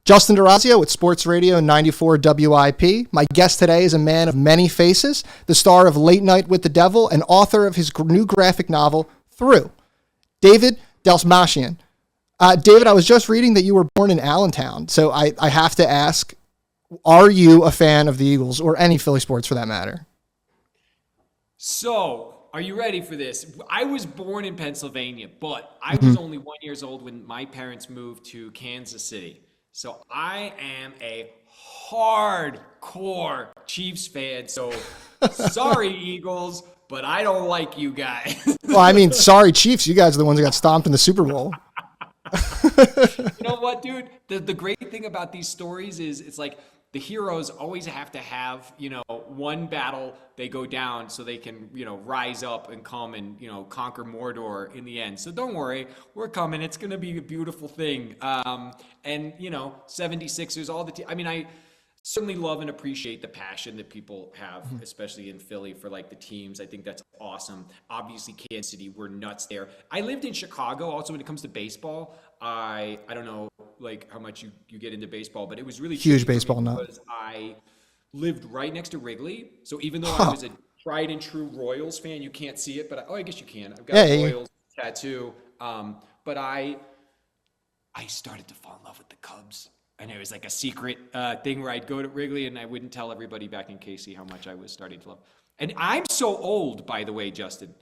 Justin Dorazio with Sportsradio 94 WIP. My guest today is a man of many faces, the star of Late Night with the Devil and author of his new graphic novel, Through, David Dastmalchian. David, I was just reading that you were born in Allentown, so I have to ask, are you a fan of the Eagles or any Philly sports for that matter? So, are you ready for this? I was born in Pennsylvania, but I was only 1 year old when my parents moved to Kansas City. So I am a hardcore Chiefs fan. So sorry, Eagles, but I don't like you guys. Well, I mean, sorry, Chiefs. You guys are the ones that got stomped in the Super Bowl. You know what, dude? The great thing about these stories is it's like the heroes always have to have, one battle they go down so they can, rise up and come and, conquer Mordor in the end. So don't worry, we're coming. It's going to be a beautiful thing. And 76ers, all the team. I mean, I certainly love and appreciate the passion that people have, especially in Philly, for like the teams. I think that's awesome. Obviously, Kansas City, we're nuts there. I lived in Chicago. Also, when it comes to baseball, I don't know like how much you get into baseball, but it was really huge baseball nut. Because I lived right next to Wrigley. So even though I was a tried and true Royals fan, you can't see it, but I guess you can. I've got a Royals tattoo. But I started to fall in love with the Cubs. And it was like a secret thing where I'd go to Wrigley and I wouldn't tell everybody back in KC how much I was starting to love. And I'm so old, by the way, Justin.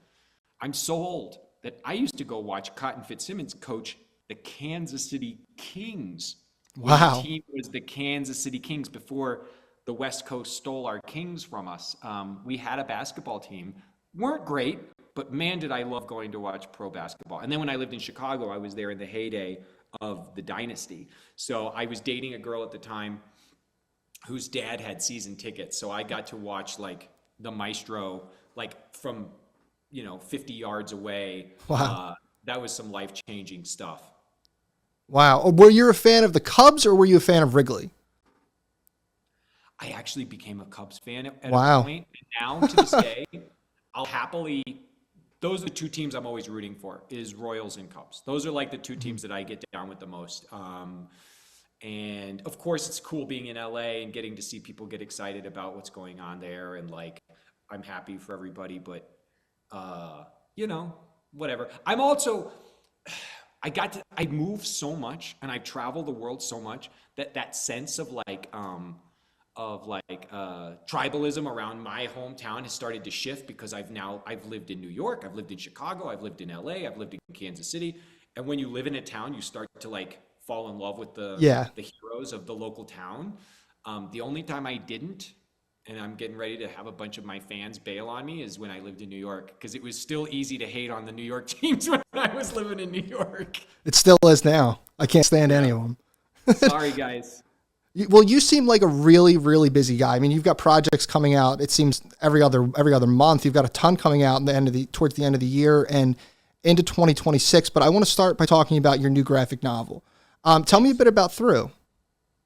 I'm so old that I used to go watch Cotton Fitzsimmons coach the Kansas City Kings. Wow. The team was the Kansas City Kings before the West Coast stole our Kings from us. We had a basketball team. Weren't great, but man, did I love going to watch pro basketball. And then when I lived in Chicago, I was there in the heyday of the dynasty. So I was dating a girl at the time whose dad had season tickets. So I got to watch like the Maestro, like from, 50 yards away. Wow. That was some life-changing stuff. Wow. Were you a fan of the Cubs or were you a fan of Wrigley? I actually became a Cubs fan at Wow. a point. And now to this day, I'll happily, those are the two teams I'm always rooting for, is Royals and Cubs. Those are like the two teams that I get down with the most. And of course, it's cool being in LA and getting to see people get excited about what's going on there. And like, I'm happy for everybody, but, whatever. I'm also, I move so much and I travel the world so much that sense of tribalism around my hometown has started to shift because I've lived in New York, I've lived in Chicago, I've lived in LA, I've lived in Kansas City. And when you live in a town, you start to like fall in love with the heroes of the local town. The only time I didn't, and I'm getting ready to have a bunch of my fans bail on me, is when I lived in New York, because it was still easy to hate on the New York teams when I was living in New York. It still is now. I can't stand any of them. Sorry, guys. Well, you seem like a really, really busy guy. I mean, you've got projects coming out. It seems every other month. You've got a ton coming out towards the end of the year and into 2026. But I want to start by talking about your new graphic novel. Tell me a bit about Through.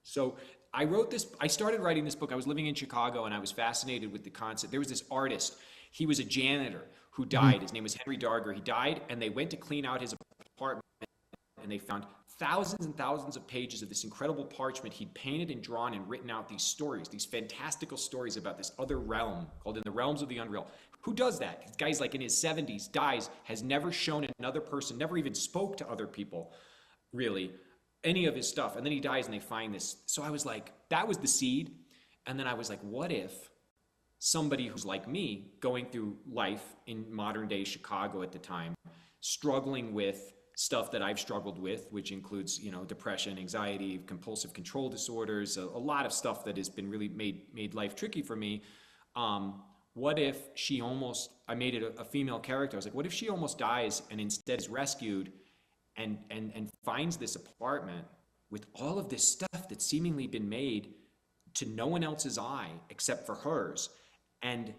So I started writing this book. I was living in Chicago and I was fascinated with the concept. There was this artist. He was a janitor who died. His name was Henry Darger. He died and they went to clean out his apartment and they found thousands and thousands of pages of this incredible parchment he'd painted and drawn and written out these stories, these fantastical stories about this other realm called In the Realms of the Unreal. Who does that? This guy's like in his 70s, dies, has never shown another person, never even spoke to other people, really, any of his stuff. And then he dies and they find this. So I was like, that was the seed. And then I was like, what if somebody who's like me, going through life in modern day Chicago at the time, struggling with stuff that I've struggled with, which includes, depression, anxiety, compulsive control disorders, a lot of stuff that has been really made life tricky for me. What if I made it a female character. I was like, what if she almost dies and instead is rescued and finds this apartment with all of this stuff that's seemingly been made to no one else's eye except for hers. And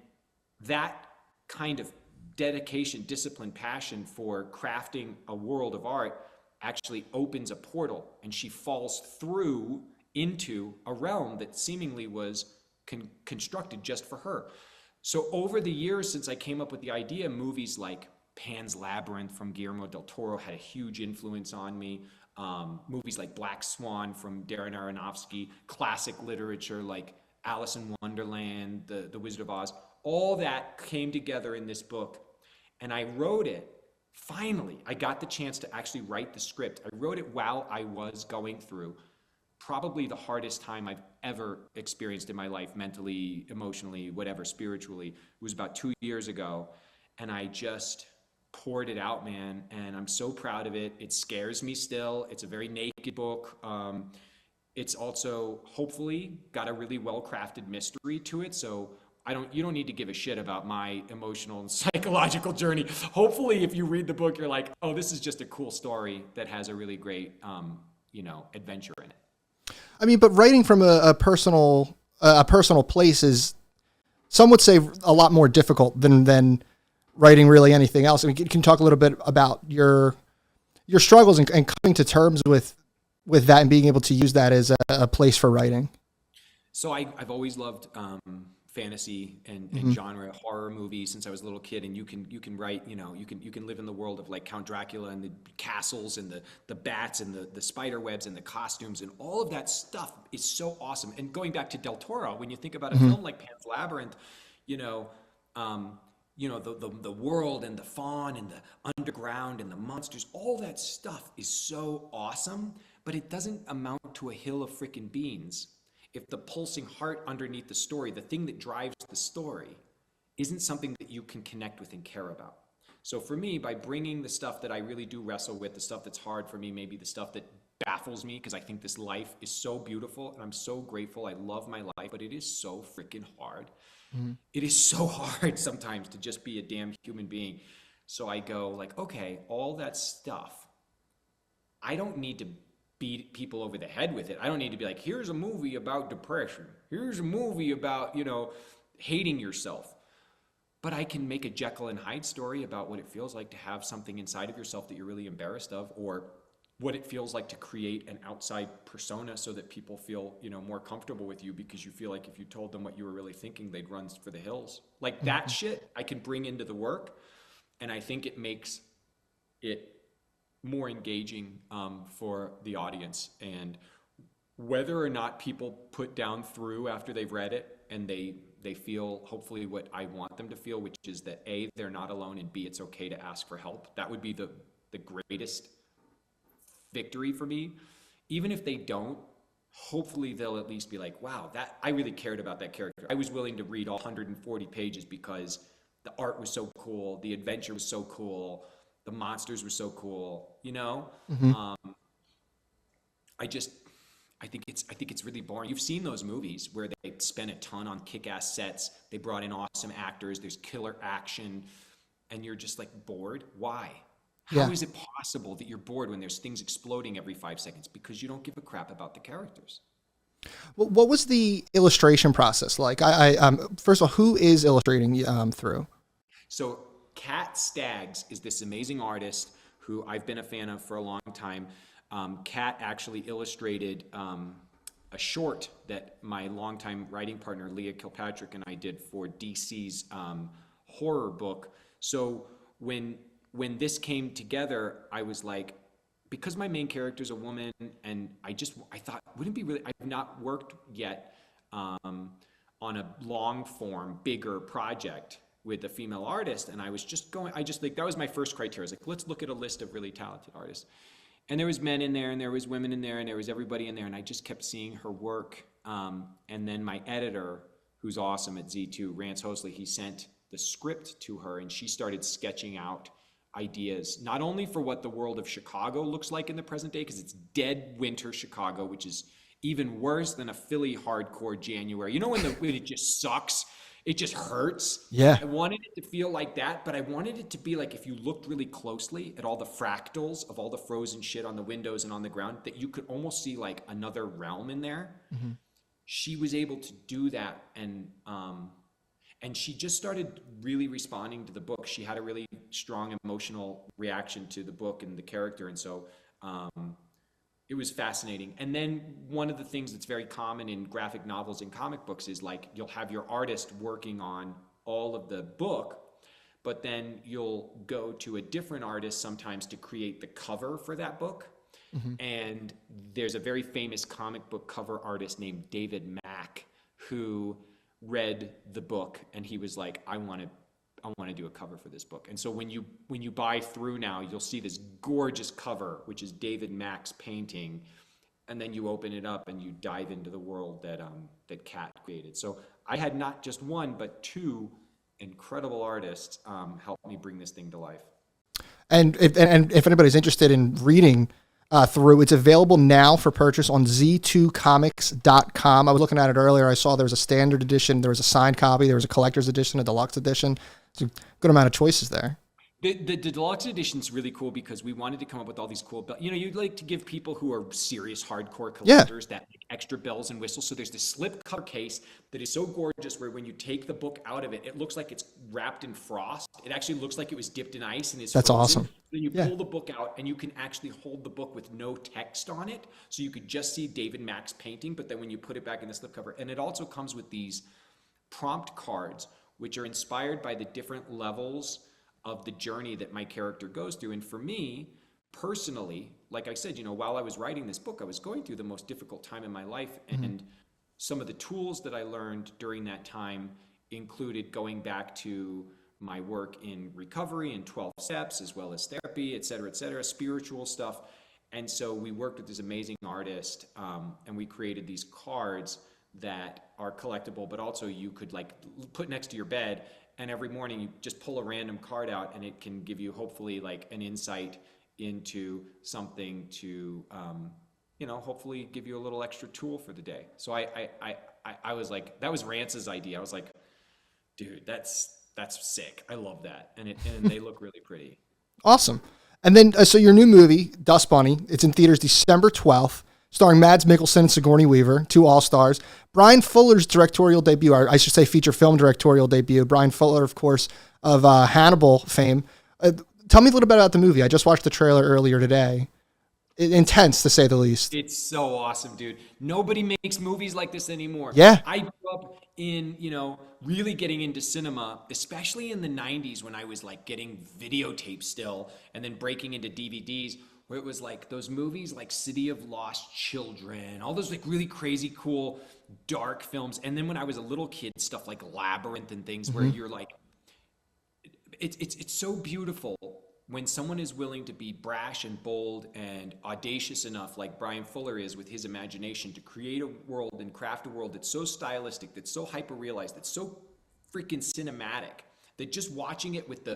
that kind of dedication, discipline, passion for crafting a world of art actually opens a portal, and she falls through into a realm that seemingly was constructed just for her. So over the years since I came up with the idea, movies like Pan's Labyrinth from Guillermo del Toro had a huge influence on me. movies like Black Swan from Darren Aronofsky, classic literature like Alice in Wonderland, The Wizard of Oz. All that came together in this book, and I wrote it. Finally, I got the chance to actually write the script. I wrote it while I was going through probably the hardest time I've ever experienced in my life, mentally, emotionally, whatever, spiritually. It was about 2 years ago, and I just poured it out, man, and I'm so proud of it. It scares me still. It's a very naked book. It's also hopefully got a really well-crafted mystery to it, so you don't need to give a shit about my emotional and psychological journey. Hopefully, if you read the book, you're like, oh, this is just a cool story that has a really great, adventure in it. I mean, but writing from a personal place is, some would say, a lot more difficult than writing really anything else. I mean, can you talk a little bit about your struggles and coming to terms with that and being able to use that as a place for writing? So I've always loved fantasy and genre horror movies since I was a little kid, and you can write, you can live in the world of like Count Dracula and the castles and the bats and the spider webs and the costumes, and all of that stuff is so awesome. And going back to Del Toro, when you think about a film like Pan's Labyrinth, the world and the fawn and the underground and the monsters, all that stuff is so awesome, but it doesn't amount to a hill of freaking beans if the pulsing heart underneath the story, the thing that drives the story, isn't something that you can connect with and care about. So for me, by bringing the stuff that I really do wrestle with, the stuff that's hard for me, maybe the stuff that baffles me, because I think this life is so beautiful and I'm so grateful. I love my life, but it is so freaking hard. It is so hard sometimes to just be a damn human being. So I go like, okay, all that stuff, I don't need to beat people over the head with it. I don't need to be like, here's a movie about depression. Here's a movie about, hating yourself. But I can make a Jekyll and Hyde story about what it feels like to have something inside of yourself that you're really embarrassed of, or what it feels like to create an outside persona so that people feel, more comfortable with you, because you feel like if you told them what you were really thinking, they'd run for the hills. Like that shit I can bring into the work, and I think it makes it more engaging for the audience. And whether or not people put down through after they've read it and they feel hopefully what I want them to feel, which is that A, they're not alone, and B, it's okay to ask for help. That would be the greatest victory for me. Even if they don't, hopefully they'll at least be like, wow, that I really cared about that character. I was willing to read all 140 pages because the art was so cool, the adventure was so cool, the monsters were so cool, I think it's really boring. You've seen those movies where they spent a ton on kick-ass sets, they brought in awesome actors, there's killer action, and you're just like bored. Why? How is it possible that you're bored when there's things exploding every 5 seconds? Because you don't give a crap about the characters. Well, what was the illustration process like? First of all, who is illustrating through? So Kat Staggs is this amazing artist who I've been a fan of for a long time. Kat actually illustrated a short that my longtime writing partner Leah Kilpatrick and I did for DC's horror book. So when this came together, I was like, because my main character is a woman, and I thought, wouldn't it be really, I've not worked yet on a long form, bigger project with a female artist, and that was my first criteria. I was like, let's look at a list of really talented artists. And there was men in there, and there was women in there, and there was everybody in there, and I just kept seeing her work. And then my editor, who's awesome at Z2, Rance Hosley, he sent the script to her, and she started sketching out ideas, not only for what the world of Chicago looks like in the present day, because it's dead winter Chicago, which is even worse than a Philly hardcore January. When it just sucks, it just hurts. Yeah. I wanted it to feel like that, but I wanted it to be like, if you looked really closely at all the fractals of all the frozen shit on the windows and on the ground, that you could almost see like another realm in there. Mm-hmm. She was able to do that, and she just started really responding to the book. She had a really strong emotional reaction to the book and the character. And so it was fascinating. And then one of the things that's very common in graphic novels and comic books is like, you'll have your artist working on all of the book, but then you'll go to a different artist sometimes to create the cover for that book. And there's a very famous comic book cover artist named David Mack who read the book, and he was like, I want to do a cover for this book. And so when you buy through now, you'll see this gorgeous cover, which is David Mack's painting, and then you open it up and you dive into the world that Kat created. So I had not just one, but two incredible artists help me bring this thing to life. And if anybody's interested in reading through, it's available now for purchase on z2comics.com. I was looking at it earlier. I saw there was a standard edition, there was a signed copy, there was a collector's edition, a deluxe edition. There's a good amount of choices there. The deluxe edition is really cool because we wanted to come up with all these cool, you'd like to give people who are serious hardcore collectors that like extra bells and whistles. So there's this slip cover case that is so gorgeous where when you take the book out of it, it looks like it's wrapped in frost. It actually looks like it was dipped in ice and is That's frozen. awesome. Then you pull the book out and you can actually hold the book with no text on it. So you could just see David Mack's painting, but then when you put it back in the slipcover, and it also comes with these prompt cards, which are inspired by the different levels of the journey that my character goes through. And for me, personally, like I said, while I was writing this book, I was going through the most difficult time in my life. And some of the tools that I learned during that time included going back to my work in recovery and 12 steps, as well as therapy, et cetera, spiritual stuff. And so we worked with this amazing artist, and we created these cards that are collectible, but also you could like put next to your bed, and every morning you just pull a random card out and it can give you hopefully like an insight into something to, hopefully give you a little extra tool for the day. So I was like, that was Rance's idea. I was like, dude, that's sick. I love that. And they look really pretty. Awesome. And then, so your new movie, Dust Bunny, it's in theaters December 12th, starring Mads Mikkelsen and Sigourney Weaver, two all-stars. Brian Fuller's directorial debut, or I should say feature film directorial debut. Brian Fuller, of course, of Hannibal fame. Tell me a little bit about the movie. I just watched the trailer earlier today. Intense, to say the least. It's so awesome, dude. Nobody makes movies like this anymore. Yeah. I grew up in, really getting into cinema, especially in the 90s when I was like getting videotapes still and then breaking into DVDs, where it was like those movies like City of Lost Children, all those like really crazy, cool, dark films. And then when I was a little kid, stuff like Labyrinth and things where you're like, it's so beautiful when someone is willing to be brash and bold and audacious enough, like Brian Fuller is with his imagination, to create a world and craft a world that's so stylistic, that's so hyper-realized, that's so freaking cinematic, that just watching it with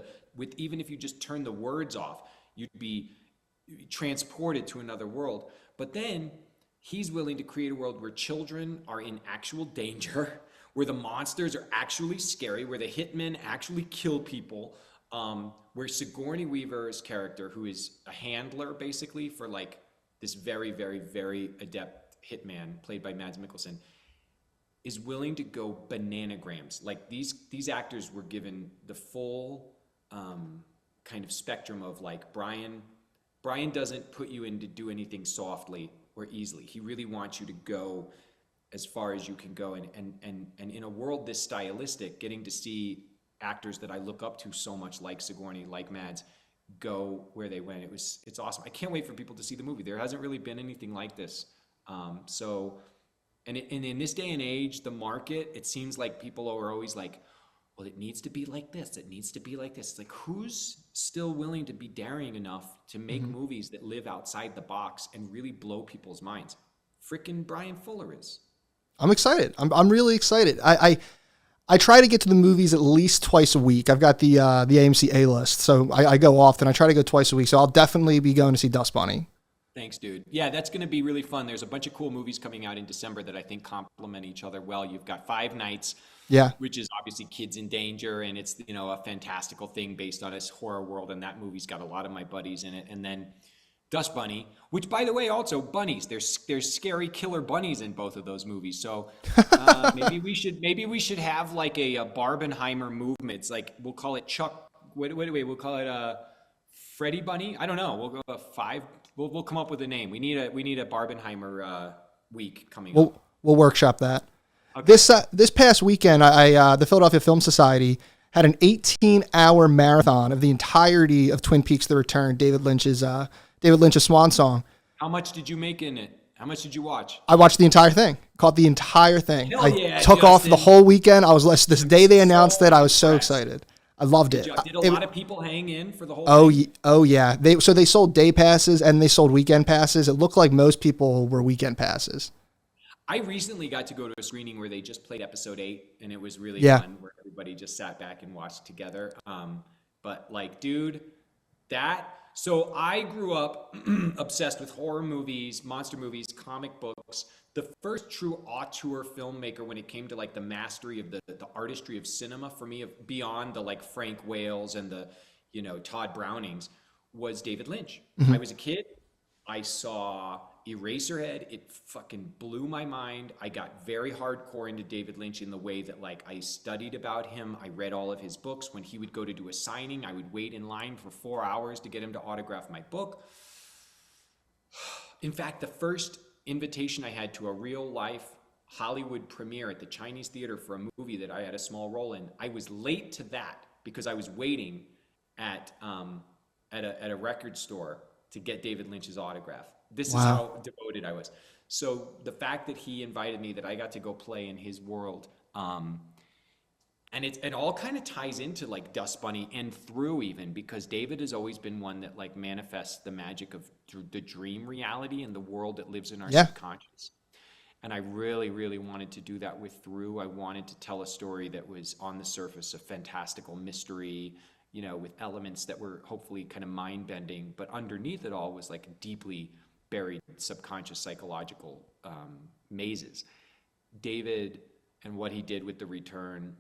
even if you just turn the words off, you'd be transported to another world. But then he's willing to create a world where children are in actual danger, where the monsters are actually scary, where the hitmen actually kill people, where Sigourney Weaver's character, who is a handler basically for like this very, very, very adept hitman played by Mads Mikkelsen, is willing to go bananagrams. Like these actors were given the full kind of spectrum of like Brian doesn't put you in to do anything softly or easily. He really wants you to go as far as you can go. And in a world this stylistic, getting to see actors that I look up to so much, like Sigourney, like Mads, go where they went, it's awesome. I can't wait for people to see the movie. There hasn't really been anything like this. And in this day and age, the market, it seems like people are always like, well, it needs to be like this. It needs to be like this. It's like, who's still willing to be daring enough to make movies that live outside the box and really blow people's minds? Frickin' Brian Fuller is. I'm excited. I'm really excited. I try to get to the movies at least twice a week. I've got the AMC A-list, so I go often. I try to go twice a week, so I'll definitely be going to see Dust Bunny. Thanks, dude. Yeah, that's going to be really fun. There's a bunch of cool movies coming out in December that I think complement each other well. You've got Five Nights, which is obviously kids in danger, and it's a fantastical thing based on this horror world, and that movie's got a lot of my buddies in it. And then Dust Bunny, which, by the way, also bunnies. There's scary killer bunnies in both of those movies. So maybe we should have like a Barbenheimer movement. It's like we'll call it Chuck. Wait, we'll call it Freddy Bunny. I don't know. We'll go five. We'll come up with a name. We need a Barbenheimer week coming up. We'll workshop that. Okay. This past weekend, the Philadelphia Film Society had an 18-hour marathon of the entirety of Twin Peaks: The Return, David Lynch's swan song. How much did you make in it? How much did you watch? I watched the entire thing. Caught the entire thing. Hell I yeah, took off Justin. the whole weekend. I was this day they announced so it. I was so impressed. excited. I loved it. Did a lot of people hang in for the whole Oh, thing? oh yeah. They sold day passes and they sold weekend passes. It looked like most people were weekend passes. I recently got to go to a screening where they just played episode 8, and it was really Yeah. fun, where everybody just sat back and watched together. But like, dude, so I grew up obsessed with horror movies, monster movies, comic books. The first true auteur filmmaker when it came to like the mastery of the artistry of cinema for me, beyond the like Frank Wales and the, Todd Brownings, was David Lynch. I was a kid. I saw Eraserhead. It fucking blew my mind. I got very hardcore into David Lynch in the way that like I studied about him. I read all of his books. When he would go to do a signing, I would wait in line for 4 hours to get him to autograph my book. In fact, the first invitation I had to a real life Hollywood premiere at the Chinese Theater for a movie that I had a small role in, I was late to that because I was waiting at a record store to get David Lynch's autograph. This is how devoted I was. So the fact that he invited me, that I got to go play in his world, and it all kind of ties into like Dust Bunny and through, even because David has always been one that like manifests the magic of the dream reality and the world that lives in our subconscious. And I really, really wanted to do that with Through. I wanted to tell a story that was on the surface a fantastical mystery, with elements that were hopefully kind of mind-bending, but underneath it all was like deeply buried subconscious psychological mazes. David and what he did with The Return,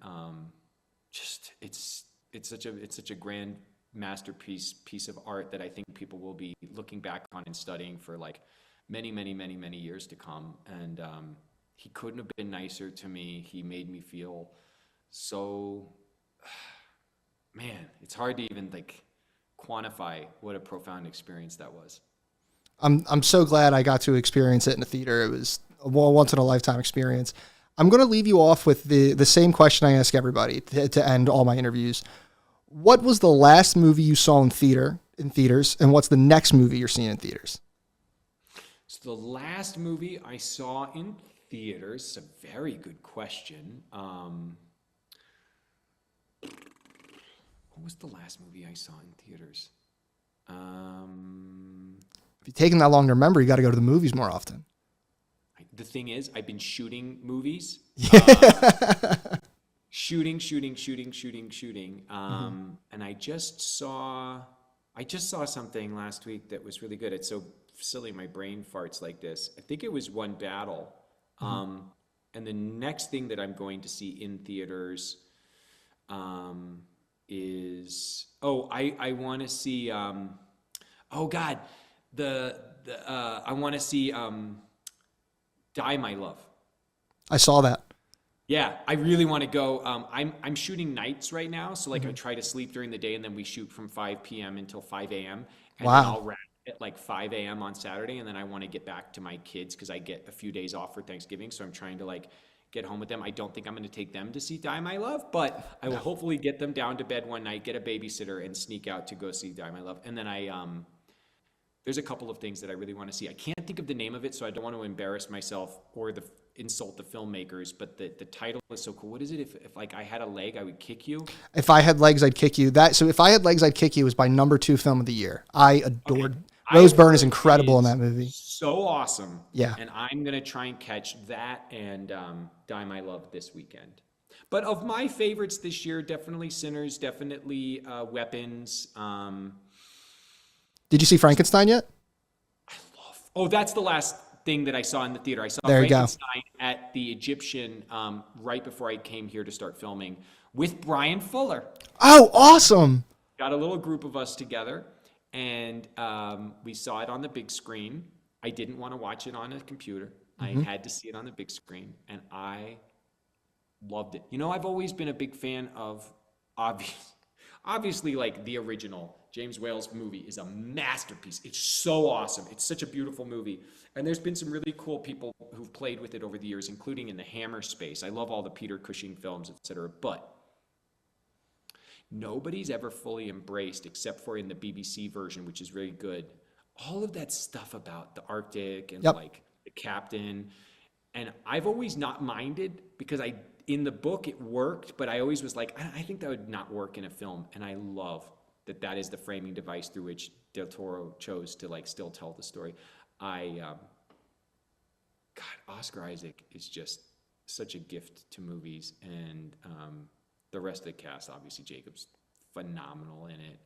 it's such a grand masterpiece, piece of art that I think people will be looking back on and studying for like many, many, many, many years to come. And he couldn't have been nicer to me. He made me feel so, man, it's hard to even like quantify what a profound experience that was. I'm so glad I got to experience it in a theater. It was a once in a lifetime experience. I'm going to leave you off with the same question I ask everybody to end all my interviews. What was the last movie you saw in theaters, and what's the next movie you're seeing in theaters? So the last movie I saw in theaters is a very good question. What was the last movie I saw in theaters? If you're taking that long to remember, you got to go to the movies more often. The thing is, I've been shooting movies. Shooting. And I just saw something last week that was really good. It's so silly, my brain farts like this. I think it was One Battle. And the next thing that I'm going to see in theaters is, I want to see, I want to see Die My Love. I saw that. Yeah, I really want to go. I'm shooting nights right now, so like I try to sleep during the day, and then we shoot from 5 p.m. until 5 a.m. And then I'll wrap at like 5 a.m. on Saturday, and then I want to get back to my kids because I get a few days off for Thanksgiving, so I'm trying to like get home with them. I don't think I'm going to take them to see Die My Love, but I will hopefully get them down to bed one night, get a babysitter, and sneak out to go see Die My Love. And then there's a couple of things that I really want to see. I can't think of the name of it, so I don't want to embarrass myself or insult the filmmakers, but the title is so cool. What is it? If like I had a leg, I would kick you. If I Had Legs, I'd Kick You. So If I Had Legs, I'd Kick You was my number 2 film of the year. I adored. Rose Byrne is incredible in that movie. So awesome. Yeah. And I'm gonna try and catch that and Die My Love this weekend. But of my favorites this year, definitely Sinners, definitely Weapons. Did you see Frankenstein yet? That's the last thing that I saw in the theater. I saw There you go. Frankenstein at the Egyptian right before I came here to start filming with Brian Fuller. Oh, awesome. Got a little group of us together, and we saw it on the big screen. I didn't want to watch it on a computer. I had to see it on the big screen, and I loved it. I've always been a big fan of, obviously, like the original James Whale's movie is a masterpiece. It's so awesome. It's such a beautiful movie. And there's been some really cool people who've played with it over the years, including in the Hammer space. I love all the Peter Cushing films, etc. But nobody's ever fully embraced, except for in the BBC version, which is very good, all of that stuff about the Arctic and Yep. like the captain. And I've always not minded because in the book it worked, but I always was like, I think that would not work in a film. And I love that is the framing device through which Del Toro chose to like still tell the story. God, Oscar Isaac is just such a gift to movies, and the rest of the cast, obviously Jacob's phenomenal in it.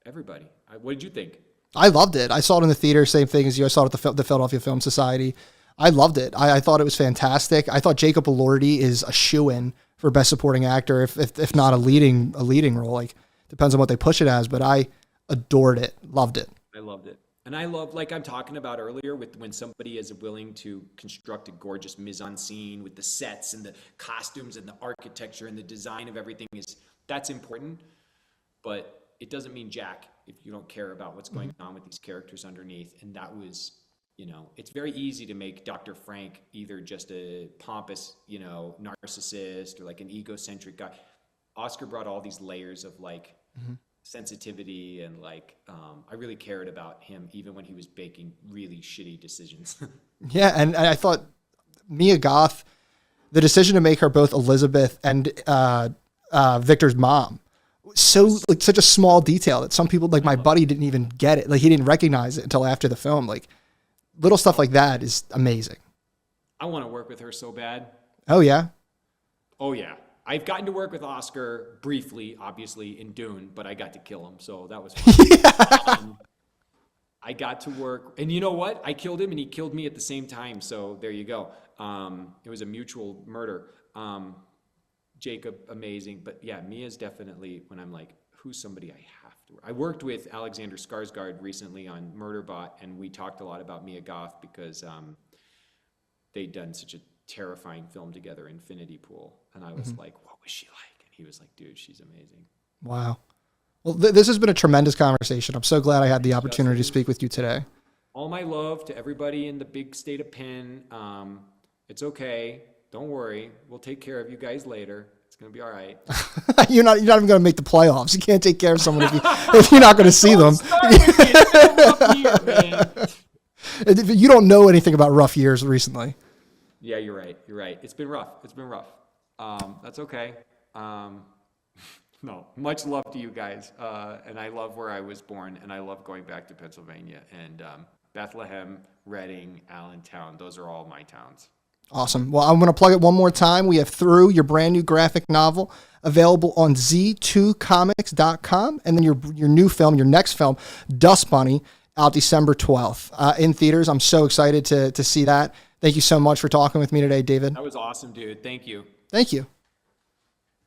Everybody, what did you think? I loved it. I saw it in the theater, same thing as you. I saw it at the Philadelphia Film Society. I loved it. I thought it was fantastic. I thought Jacob Elordi is a shoo-in for Best Supporting Actor, if not a leading role. Like, depends on what they push it as, but I adored it. Loved it. I loved it. And I love, like I'm talking about earlier, with when somebody is willing to construct a gorgeous mise-en-scene with the sets and the costumes and the architecture and the design of everything, that's important. But it doesn't mean jack if you don't care about what's going on with these characters underneath. And that was, it's very easy to make Dr. Frank either just a pompous, narcissist or like an egocentric guy. Oscar brought all these layers of like sensitivity and like, I really cared about him even when he was making really shitty decisions. Yeah, and I thought Mia Goth, the decision to make her both Elizabeth and Victor's mom, like such a small detail that some people, like my buddy, didn't even get it. Like he didn't recognize it until after the film. Like little stuff like that is amazing. I want to work with her so bad. Oh yeah. Oh yeah. I've gotten to work with Oscar briefly, obviously, in Dune, but I got to kill him, so that was fun. I got to work, and you know what? I killed him, and he killed me at the same time, so there you go. It was a mutual murder. Jacob, amazing, but yeah, Mia's definitely, when I'm like, who's somebody I have to work? I worked with Alexander Skarsgård recently on Murderbot, and we talked a lot about Mia Goth because they'd done such a terrifying film together, Infinity Pool, and I was like, what was she like? And he was like, dude, she's amazing. Wow. Well, this has been a tremendous conversation. I'm so glad I had the opportunity to speak with you today. All my love to everybody in the big state of Penn. It's okay. Don't worry. We'll take care of you guys later. It's going to be all right. You're not even going to make the playoffs. You can't take care of someone if you're not going to see them. You don't know anything about rough years recently. Yeah, you're right. You're right. It's been rough. That's okay. No, much love to you guys. And I love where I was born, and I love going back to Pennsylvania. And Bethlehem, Reading, Allentown, those are all my towns. Awesome. Well, I'm going to plug it one more time. We have Through, your brand new graphic novel, available on z2comics.com. And then your new film, your next film, Dust Bunny, out December 12th in theaters. I'm so excited to see that. Thank you so much for talking with me today, David. That was awesome, dude. Thank you. Thank you.